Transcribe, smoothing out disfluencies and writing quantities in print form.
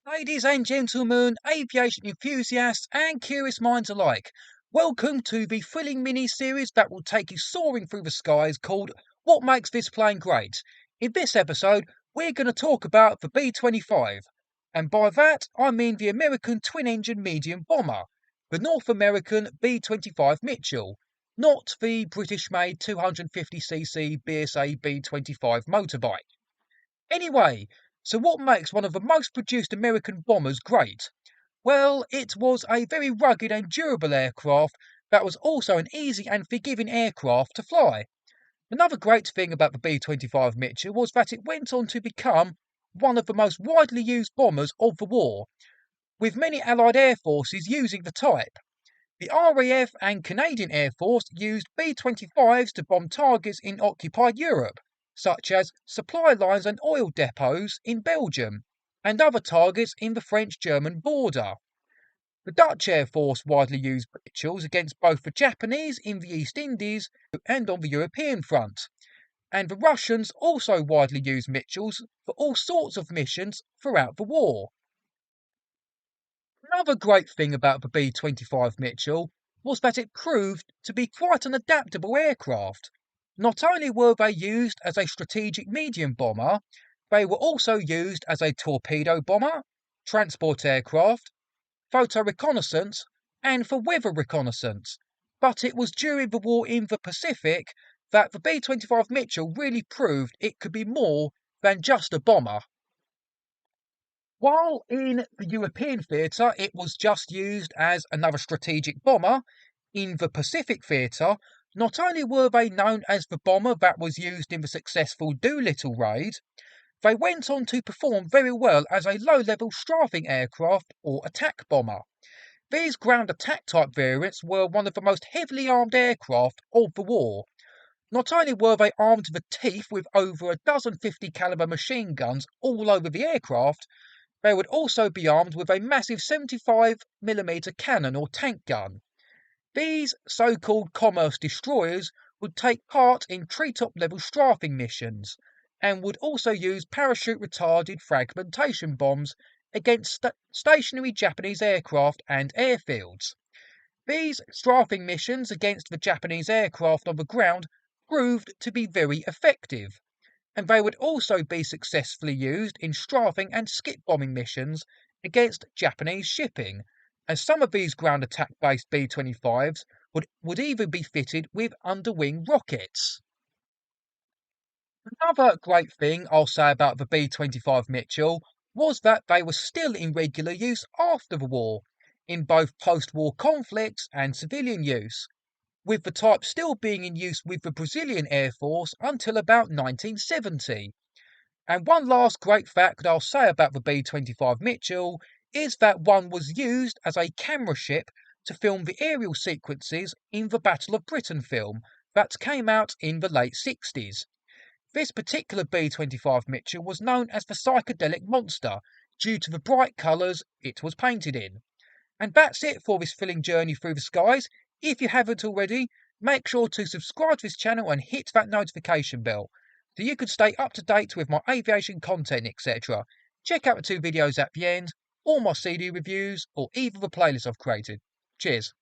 Ladies and gentlemen, aviation enthusiasts and curious minds alike, welcome to the thrilling mini-series that will take you soaring through the skies called What Makes This Plane Great? In this episode, we're going to talk about the B-25. And by that, I mean the American twin-engine medium bomber, the North American B-25 Mitchell, not the British-made 250cc BSA B-25 motorbike. Anyway, so what makes one of the most produced American bombers great? Well, it was a very rugged and durable aircraft that was also an easy and forgiving aircraft to fly. Another great thing about the B-25 Mitchell was that it went on to become one of the most widely used bombers of the war, with many Allied air forces using the type. The RAF and Canadian Air Force used B-25s to bomb targets in occupied Europe, such as supply lines and oil depots in Belgium, and other targets in the French-German border. The Dutch Air Force widely used Mitchells against both the Japanese in the East Indies and on the European front, and the Russians also widely used Mitchells for all sorts of missions throughout the war. Another great thing about the B-25 Mitchell was that it proved to be quite an adaptable aircraft. Not only were they used as a strategic medium bomber, they were also used as a torpedo bomber, transport aircraft, photo reconnaissance, and for weather reconnaissance. But it was during the war in the Pacific that the B-25 Mitchell really proved it could be more than just a bomber. While in the European theatre it was just used as another strategic bomber, in the Pacific theatre, not only were they known as the bomber that was used in the successful Doolittle raid, they went on to perform very well as a low-level strafing aircraft or attack bomber. These ground attack type variants were one of the most heavily armed aircraft of the war. Not only were they armed to the teeth with over a dozen 50 caliber machine guns all over the aircraft, they would also be armed with a massive 75mm cannon or tank gun. These so-called commerce destroyers would take part in treetop level strafing missions, and would also use parachute-retarded fragmentation bombs against stationary Japanese aircraft and airfields. These strafing missions against the Japanese aircraft on the ground proved to be very effective, and they would also be successfully used in strafing and skip bombing missions against Japanese shipping, as some of these ground attack based B-25s would even be fitted with underwing rockets. Another great thing I'll say about the B-25 Mitchell was that they were still in regular use after the war, in both post-war conflicts and civilian use, with the type still being in use with the Brazilian Air Force until about 1970. And one last great fact I'll say about the B-25 Mitchell is that one was used as a camera ship to film the aerial sequences in the Battle of Britain film that came out in the late 60s. This particular B-25 Mitchell was known as the psychedelic monster due to the bright colours it was painted in. And that's it for this thrilling journey through the skies. If you haven't already, make sure to subscribe to this channel and hit that notification bell so you can stay up to date with my aviation content, etc. Check out the two videos at the end, or my CD reviews, or either the playlist I've created. Cheers.